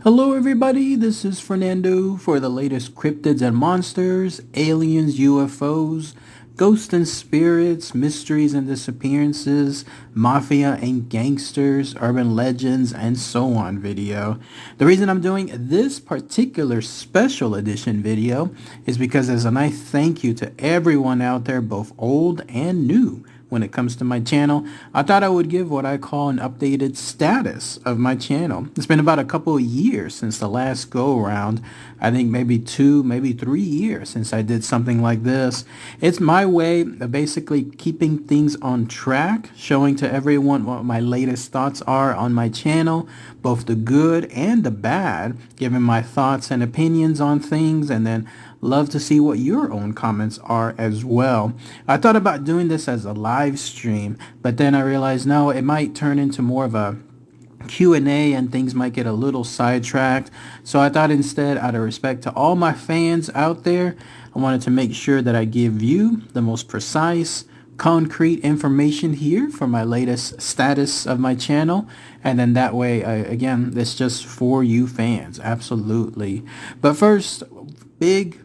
Hello everybody, this is Fernando for the latest Cryptids and Monsters, Aliens, UFOs, Ghosts and Spirits, Mysteries and Disappearances, Mafia and Gangsters, Urban Legends, and so on video. The reason I'm doing this particular special edition video is because as a nice thank you to everyone out there, both old and new, when it comes to my channel, I thought I would give what I call an updated status of my channel. It's been about a couple of years since the last go around. I think maybe 2, maybe 3 years since I did something like this. It's my way of basically keeping things on track, showing to everyone what my latest thoughts are on my channel, both the good and the bad, giving my thoughts and opinions on things, and then love to see what your own comments are as well. I thought about doing this as a live stream, but then I realized no, it might turn into more of a Q&A and things might get a little sidetracked. So I thought instead, out of respect to all my fans out there, I wanted to make sure that I give you the most precise, concrete information here for my latest status of my channel, and then that way again, it's just for you fans, absolutely. But first, big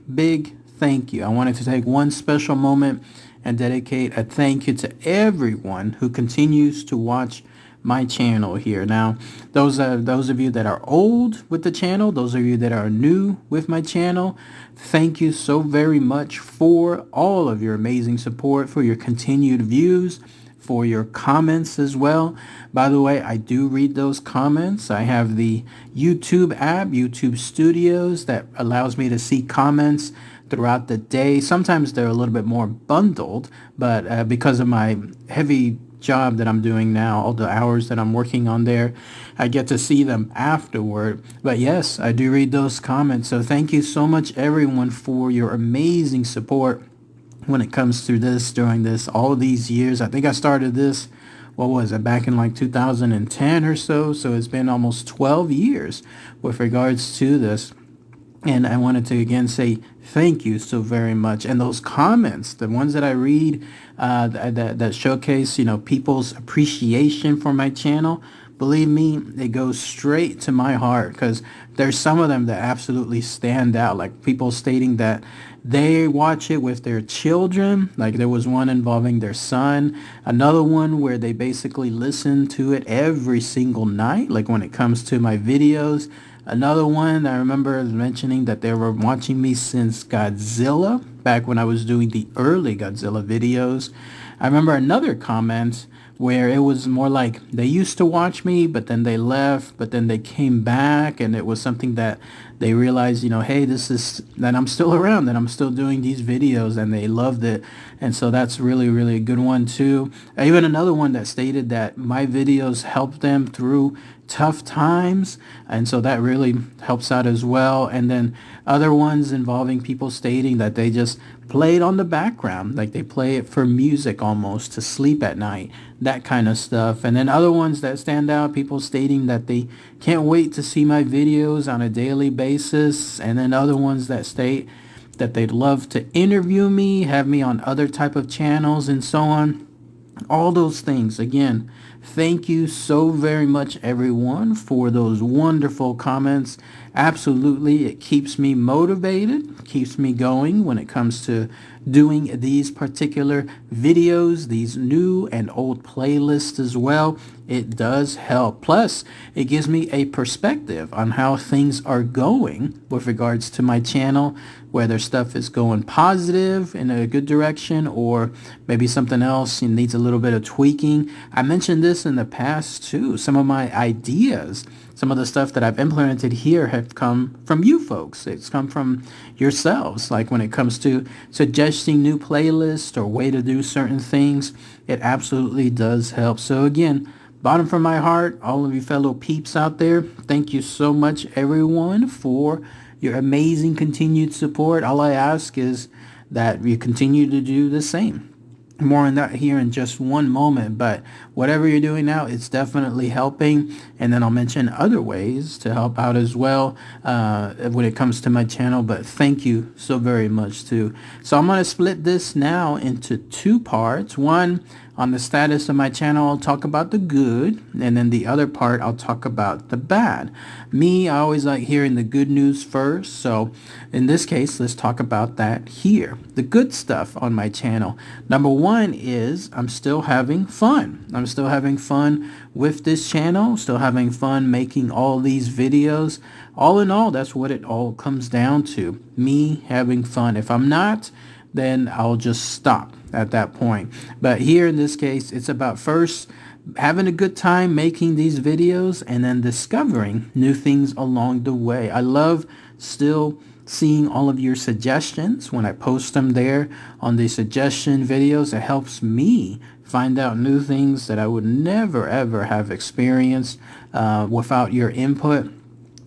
thank you. I wanted to take one special moment and dedicate a thank you to everyone who continues to watch my channel here. Now, those of you that are old with the channel, those of you that are new with my channel, thank you so very much for all of your amazing support, for your continued views, for your comments as well. By the way, I do read those comments. I have the YouTube app, YouTube Studios, that allows me to see comments throughout the day. Sometimes they're a little bit more bundled, but because of my heavy job that I'm doing now, all the hours that I'm working on there, I get to see them afterward. But yes, I do read those comments. So thank you so much everyone for your amazing support when it comes to this, during this, all these years. I think I started this, what was it, back in like 2010 or so. So it's been almost 12 years with regards to this. And I wanted to again say thank you so very much. And those comments, the ones that I read that showcase, people's appreciation for my channel, believe me, it goes straight to my heart, because there's some of them that absolutely stand out, like people stating that they watch it with their children. Like there was one involving their son, another one where they basically listen to it every single night, like when it comes to my videos. Another one I remember mentioning that they were watching me since Godzilla, back when I was doing the early Godzilla videos. I remember another comment where it was more like they used to watch me, but then they left, but then they came back, and it was something that they realized, hey, this is, that I'm still around, that I'm still doing these videos, and they loved it. And so that's really a good one too. Even another one that stated that my videos helped them through tough times, and so that really helps out as well. And then other ones involving people stating that they just play it on the background, like they play it for music almost, to sleep at night, that kind of stuff. And then other ones that stand out, people stating that they can't wait to see my videos on a daily basis. And then other ones that state that they'd love to interview me, have me on other type of channels, and so on. All those things, again, thank you so very much everyone for those wonderful comments. Absolutely, it keeps me motivated, keeps me going when it comes to doing these particular videos, these new and old playlists as well. It does help. Plus, it gives me a perspective on how things are going with regards to my channel, whether stuff is going positive in a good direction, or maybe something else needs a little bit of tweaking. I mentioned this in the past too. Some of my ideas, some of the stuff that I've implemented here have come from you folks. It's come from yourselves. Like when it comes to suggesting new playlists or way to do certain things, it absolutely does help. So again, bottom from my heart, all of you fellow peeps out there, thank you so much everyone for your amazing continued support. All I ask is that you continue to do the same. More on that here in just one moment, but whatever you're doing now, it's definitely helping. And then I'll mention other ways to help out as well when it comes to my channel. But thank you so very much too. So I'm going to split this now into two parts. One, on the status of my channel, I'll talk about the good, and then the other part, I'll talk about the bad. Me, I always like hearing the good news first, so in this case, let's talk about that here. The good stuff on my channel. Number one is I'm still having fun. I'm still having fun with this channel, still having fun making all these videos. All in all, that's what it all comes down to, me having fun. If I'm not, then I'll just stop at that point. But here in this case, it's about first having a good time making these videos and then discovering new things along the way. I love still seeing all of your suggestions when I post them there on the suggestion videos. It helps me find out new things that I would never ever have experienced without your input.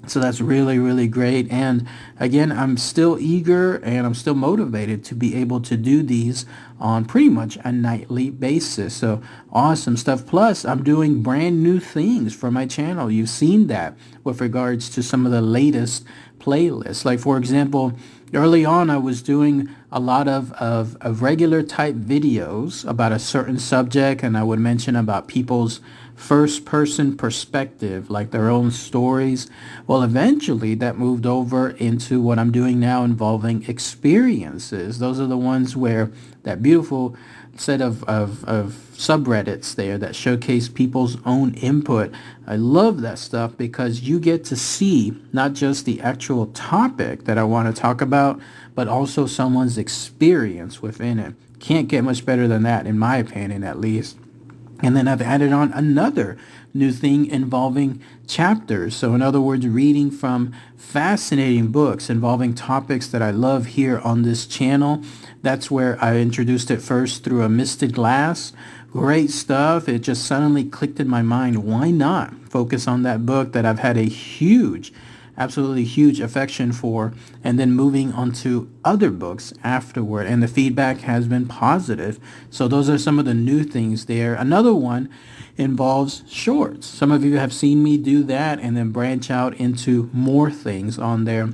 So that's really, really great. And again, I'm still eager and I'm still motivated to be able to do these on pretty much a nightly basis. So awesome stuff. Plus, I'm doing brand new things for my channel. You've seen that with regards to some of the latest playlists. Like, for example, early on, I was doing a lot of regular type videos about a certain subject, and I would mention about people's first person perspective, like their own stories. Well, eventually that moved over into what I'm doing now involving experiences. Those are the ones where that beautiful set of subreddits there that showcase people's own input. I love that stuff because you get to see not just the actual topic that I want to talk about, but also someone's experience within it. Can't get much better than that, in my opinion, at least. And then I've added on another new thing involving chapters. So in other words, reading from fascinating books involving topics that I love here on this channel. That's where I introduced it first through A Misted Glass. Great stuff. It just suddenly clicked in my mind. Why not focus on that book that I've had a absolutely huge affection for, and then moving on to other books afterward, and the feedback has been positive. So those are some of the new things there. Another one involves shorts. Some of you have seen me do that and then branch out into more things on there.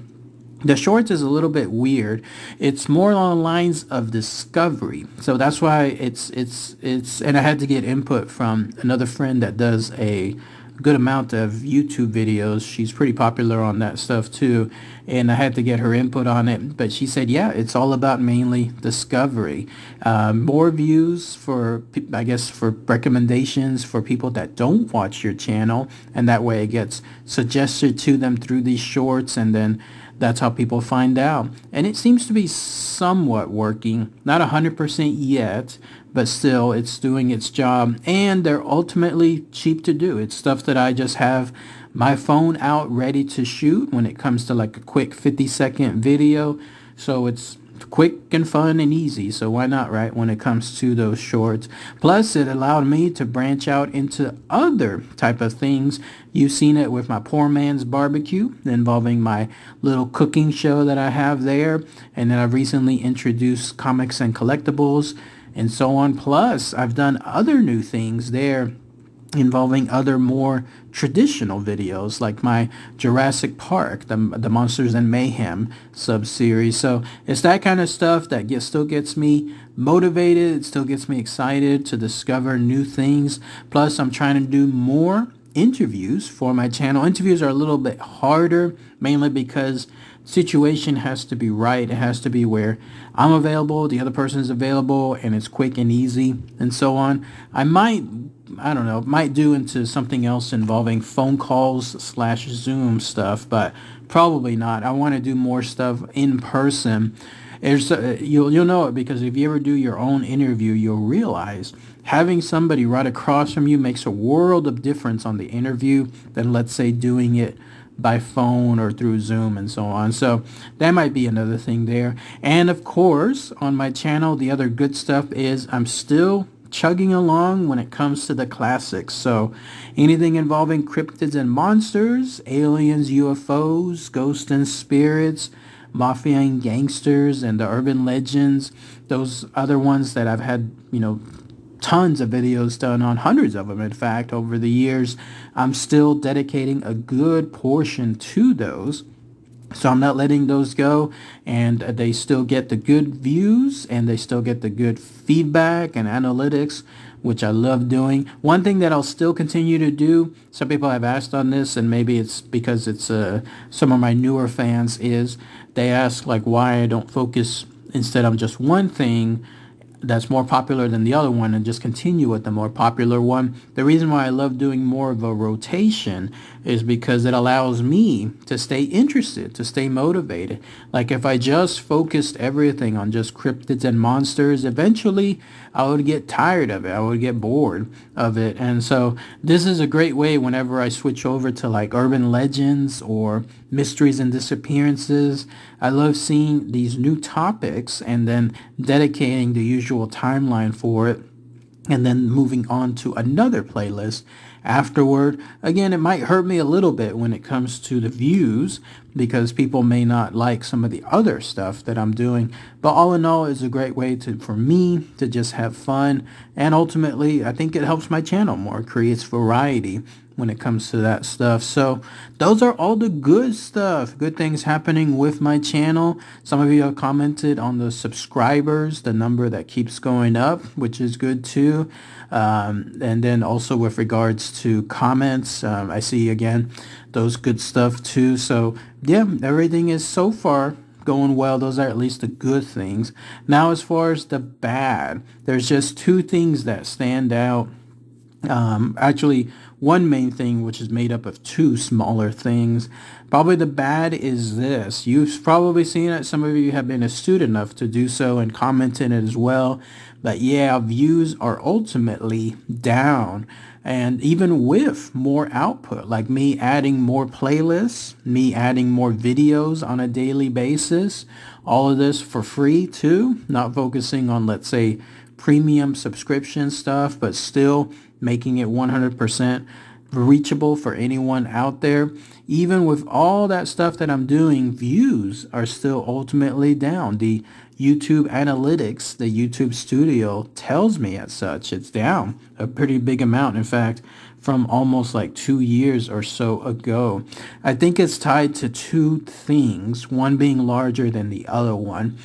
The shorts is a little bit weird. It's more along the lines of discovery. So that's why it's and I had to get input from another friend that does a good amount of YouTube videos. She's pretty popular on that stuff too, and I had to get her input on it. But she said, yeah, it's all about mainly discovery. More views for, I guess, for recommendations for people that don't watch your channel, and that way it gets suggested to them through these shorts, and then that's how people find out. And it seems to be somewhat working, not 100% yet, but still it's doing its job, and they're ultimately cheap to do. It's stuff that I just have my phone out ready to shoot when it comes to like a quick 50-second video. So it's quick and fun and easy. So why not, right, when it comes to those shorts? Plus, it allowed me to branch out into other type of things. You've seen it with my Poor Man's Barbecue, involving my little cooking show that I have there. And then I've recently introduced comics and collectibles and so on. Plus, I've done other new things there involving other more traditional videos, like my Jurassic Park, the Monsters and Mayhem sub-series. So it's that kind of stuff that still gets me motivated. It still gets me excited to discover new things. Plus, I'm trying to do more interviews for my channel. Interviews are a little bit harder, mainly because situation has to be right. It has to be where I'm available, the other person is available, and it's quick and easy, and so on. I don't know, might do into something else involving phone calls / Zoom stuff, but probably not. I want to do more stuff in person. You'll know it, because if you ever do your own interview, you'll realize having somebody right across from you makes a world of difference on the interview than, let's say, doing it by phone or through Zoom and so on. So that might be another thing there. And of course, on my channel, the other good stuff is I'm still chugging along when it comes to the classics. So anything involving cryptids and monsters, aliens, UFOs, ghosts and spirits, mafia and gangsters, and the urban legends, those other ones that I've had, tons of videos done on, hundreds of them in fact, over the years. I'm still dedicating a good portion to those. So I'm not letting those go, and they still get the good views, and they still get the good feedback and analytics, which I love doing. One thing that I'll still continue to do, some people have asked on this, and maybe it's because it's some of my newer fans, is they ask like why I don't focus instead on just one thing that's more popular than the other one and just continue with the more popular one. The reason why I love doing more of a rotation is because it allows me to stay interested, to stay motivated. Like if I just focused everything on just cryptids and monsters, eventually I would get tired of it. I would get bored of it. And so this is a great way whenever I switch over to like urban legends or mysteries and disappearances. I love seeing these new topics and then dedicating the usual timeline for it, and then moving on to another playlist afterward. Again, it might hurt me a little bit when it comes to the views because people may not like some of the other stuff that I'm doing. But all in all, it's a great way for me to just have fun. And ultimately, I think it helps my channel more, creates variety when it comes to that stuff. So those are all the good stuff, good things happening with my channel. Some of you have commented on the subscribers, the number that keeps going up, which is good too. And then also with regards to comments, I see again those good stuff too. So yeah, everything is so far going well. Those are at least the good things. Now as far as the bad, there's just two things that stand out. Actually, one main thing, which is made up of two smaller things. Probably the bad is this. You've probably seen it. Some of you have been astute enough to do so and comment in it as well. But yeah, views are ultimately down. And even with more output, like me adding more playlists, me adding more videos on a daily basis, all of this for free too, not focusing on, let's say, premium subscription stuff, but still making it 100% reachable for anyone out there. Even with all that stuff that I'm doing, views are still ultimately down. The YouTube analytics, the YouTube studio tells me as such. It's down a pretty big amount. In fact, from almost like 2 years or so ago. I think it's tied to two things, one being larger than the other one.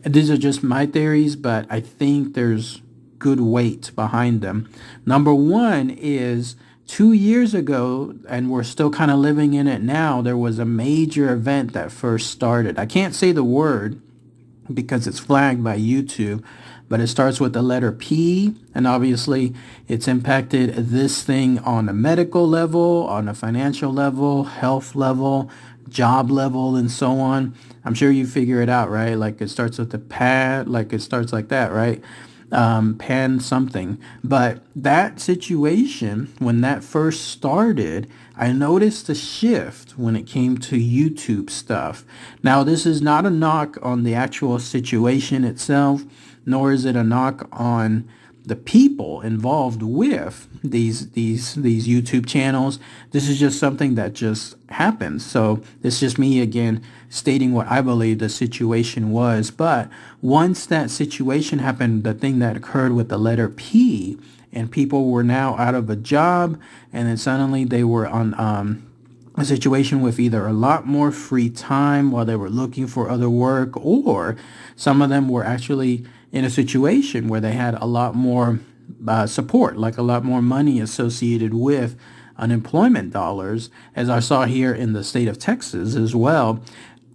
These are just my theories, but I think there's good weight behind them. Number one is 2 years ago, and we're still kind of living in it now, there was a major event that first started. I can't say the word because it's flagged by YouTube, but it starts with the letter P, and obviously it's impacted this thing on a medical level, on a financial level, health level, job level, and so on. I'm sure you figure it out, right? Like it starts with the pad, like it starts like that, right? Pan something. But that situation, when that first started, I noticed a shift when it came to YouTube stuff. Now, this is not a knock on the actual situation itself, nor is it a knock on the people involved with these YouTube channels. This is just something that just happens. So it's just me again stating what I believe the situation was. But once that situation happened, the thing that occurred with the letter P, and people were now out of a job, and then suddenly they were on a situation with either a lot more free time while they were looking for other work, or some of them were actually in a situation where they had a lot more support, like a lot more money associated with unemployment dollars, as I saw here in the state of Texas as well.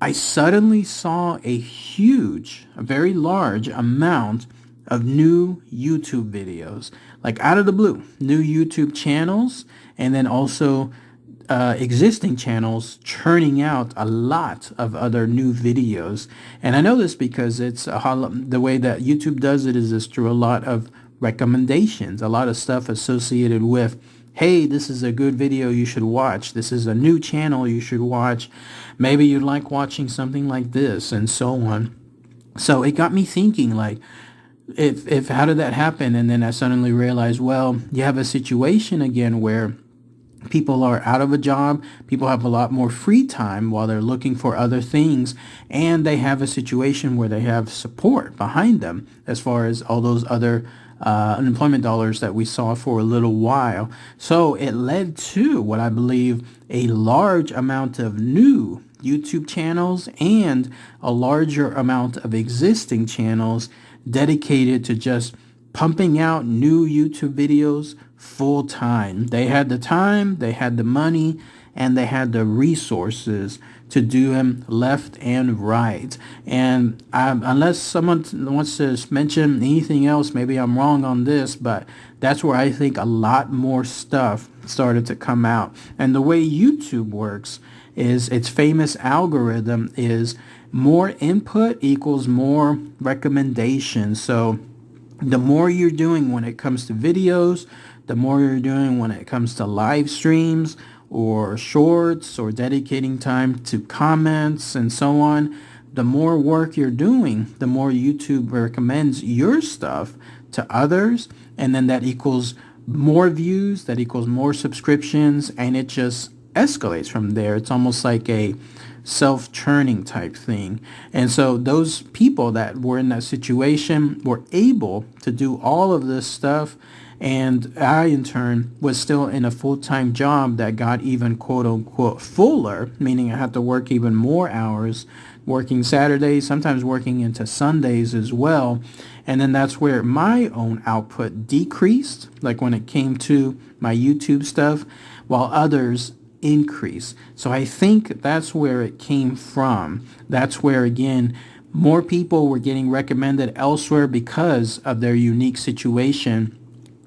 I suddenly saw a very large amount of new YouTube videos, like out of the blue, new YouTube channels, and then also existing channels churning out a lot of other new videos. And I know this because it's the way that YouTube does it is through a lot of recommendations, a lot of stuff associated with, hey, this is a good video you should watch. This is a new channel you should watch. Maybe you'd like watching something like this, and so on. So it got me thinking, like, if how did that happen? And then I suddenly realized, well, you have a situation again where people are out of a job, people have a lot more free time while they're looking for other things, and they have a situation where they have support behind them as far as all those other unemployment dollars that we saw for a little while. So it led to what I believe a large amount of new YouTube channels and a larger amount of existing channels dedicated to just pumping out new YouTube videos full time. They had the time, they had the money, and they had the resources to do them left and right. And unless someone wants to mention anything else, maybe I'm wrong on this, but that's where I think a lot more stuff started to come out. And the way YouTube works is its famous algorithm is more input equals more recommendations. So the more you're doing when it comes to videos, the more you're doing when it comes to live streams or shorts or dedicating time to comments and so on, the more work you're doing, the more YouTube recommends your stuff to others. And then that equals more views, that equals more subscriptions, and it just escalates from there. It's almost like a self-churning type thing. And so those people that were in that situation were able to do all of this stuff, and I in turn was still in a full-time job that got even quote-unquote fuller, meaning I had to work even more hours, working Saturdays, sometimes working into Sundays as well. And then that's where my own output decreased, like when it came to my YouTube stuff, while others increase. So I think that's where it came from. That's where, again, more people were getting recommended elsewhere because of their unique situation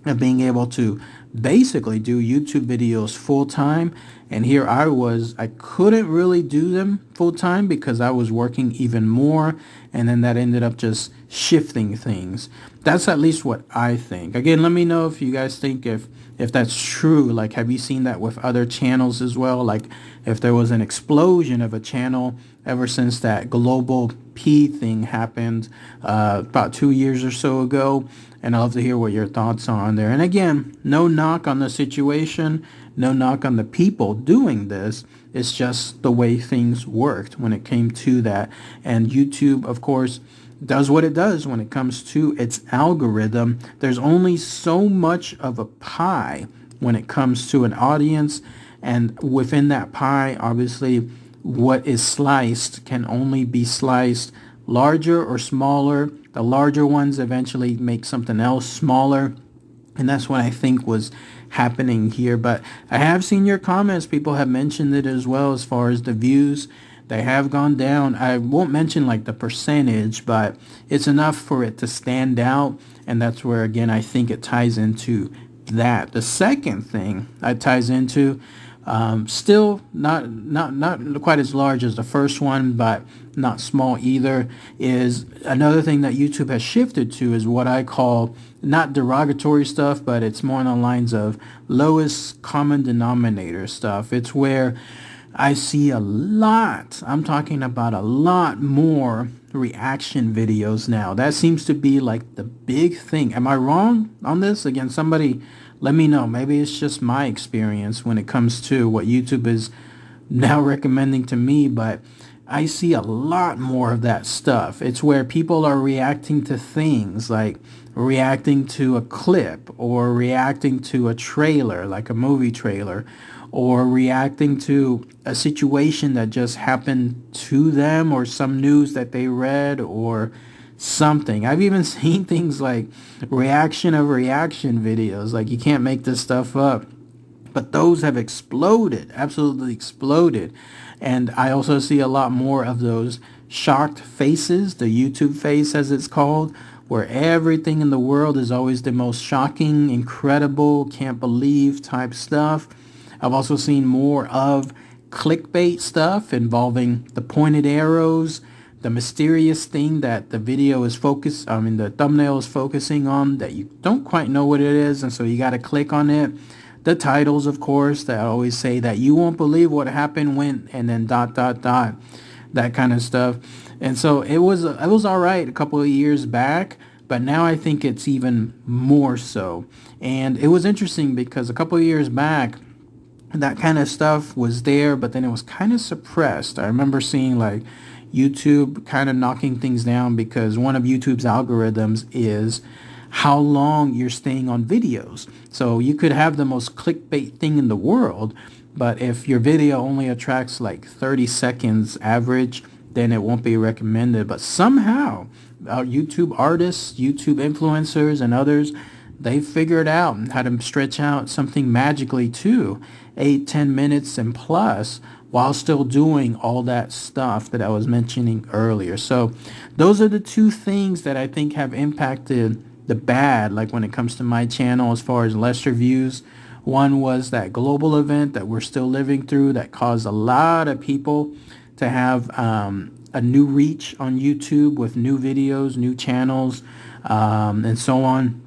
of being able to basically do YouTube videos full time. And here I couldn't really do them full time because I was working even more. And then that ended up just shifting things. That's at least what I think. Again, let me know if you guys think if that's true. Like, have you seen that with other channels as well? Like, if there was an explosion of a channel ever since that global P thing happened about 2 years or so ago. And I'd love to hear what your thoughts are on there. And again, no knock on the situation, no knock on the people doing this. It's just the way things worked when it came to that. And YouTube, of course, does what it does when it comes to its algorithm. There's only so much of a pie when it comes to an audience, and within that pie, obviously, what is sliced can only be sliced larger or smaller. The larger ones eventually make something else smaller, and that's what I think was happening here. But I have seen your comments. People have mentioned it as well as far as the views. They have gone down. I won't mention like the percentage, but it's enough for it to stand out. And that's where, again, I think it ties into that. The second thing it ties into, still not quite as large as the first one, but not small either, is another thing that YouTube has shifted to is what I call not derogatory stuff, but it's more on the lines of lowest common denominator stuff. It's where I see a lot, I'm talking about a lot more reaction videos now. That seems to be like the big thing. Am I wrong on this? Again, somebody let me know. Maybe it's just my experience when it comes to what YouTube is now recommending to me, but I see a lot more of that stuff. It's where people are reacting to things, like reacting to a clip or reacting to a trailer, like a movie trailer, or reacting to a situation that just happened to them or some news that they read or something. I've even seen things like reaction of reaction videos. Like, you can't make this stuff up. But those have exploded, absolutely exploded. And I also see a lot more of those shocked faces, the YouTube face as it's called, where everything in the world is always the most shocking, incredible, can't believe type stuff. I've also seen more of clickbait stuff involving the pointed arrows, the mysterious thing that the video is the thumbnail is focusing on that you don't quite know what it is, and so you got to click on it. The titles, of course, that always say that you won't believe what happened when, and then ... that kind of stuff. And so it was all right a couple of years back, but now I think it's even more so. And it was interesting because a couple of years back, that kind of stuff was there, but then it was kind of suppressed. I remember seeing like YouTube kind of knocking things down because one of YouTube's algorithms is how long you're staying on videos. So you could have the most clickbait thing in the world, but if your video only attracts like 30 seconds average, then it won't be recommended. But somehow, YouTube artists, YouTube influencers, and others, they figured out how to stretch out something magically to 8, 10 minutes and plus, while still doing all that stuff that I was mentioning earlier. So those are the two things that I think have impacted the bad, like when it comes to my channel as far as lesser views. One was that global event that we're still living through that caused a lot of people to have a new reach on YouTube with new videos, new channels, and so on.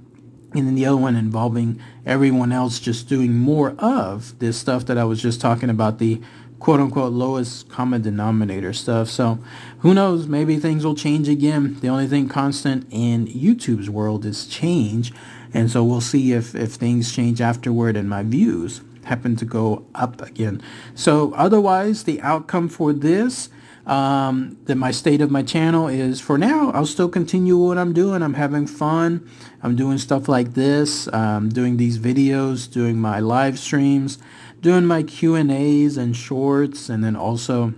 And then the other one involving everyone else just doing more of this stuff that I was just talking about, the quote-unquote lowest common denominator stuff. So who knows, maybe things will change again. The only thing constant in YouTube's world is change. And so we'll see if things change afterward and my views happen to go up again. So otherwise, the outcome for this, my state of my channel is, for now, I'll still continue what I'm doing. I'm having fun. I'm doing stuff like this, doing these videos, doing my live streams, doing my Q&As and shorts, and then also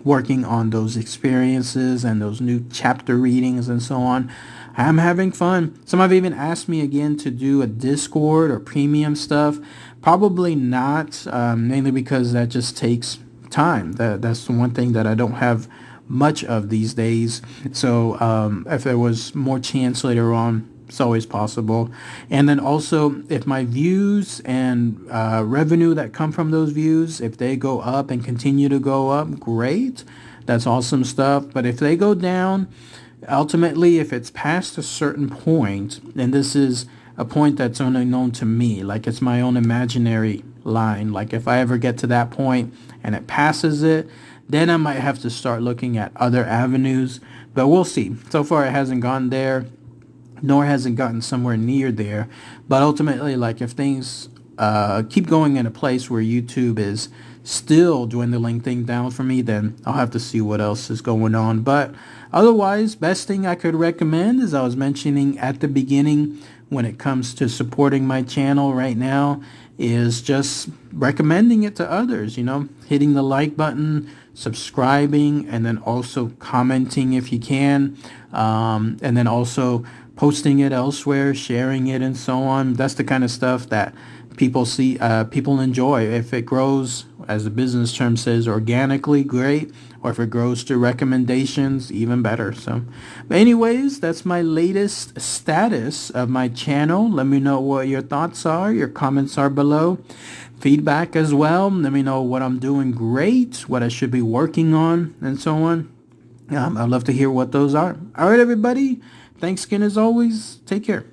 working on those experiences and those new chapter readings and so on. I'm having fun. Some have even asked me again to do a Discord or premium stuff. Probably not, mainly because that just takes time. That's the one thing that I don't have much of these days. So if there was more chance later on, it's always possible. And then also, if my views and revenue that come from those views, if they go up and continue to go up, great. That's awesome stuff. But if they go down, ultimately, if it's past a certain point, and this is a point that's only known to me, like it's my own imaginary line, like if I ever get to that point and it passes it, then I might have to start looking at other avenues. But we'll see. So far, it hasn't gone there, nor has it gotten somewhere near there. But ultimately, like if things keep going in a place where YouTube is still dwindling things down for me, then I'll have to see what else is going on. But otherwise, best thing I could recommend, as I was mentioning at the beginning, when it comes to supporting my channel right now, is just recommending it to others, hitting the like button, subscribing, and then also commenting if you can, and then also posting it elsewhere, sharing it, and so on. That's the kind of stuff that people enjoy. If it grows, as the business term says, organically, great. Or if it grows through recommendations, even better. So, but anyways, that's my latest status of my channel. Let me know what your thoughts are. Your comments are below. Feedback as well. Let me know what I'm doing great, what I should be working on, and so on. I'd love to hear what those are. All right, everybody. Thanks again as always. Take care.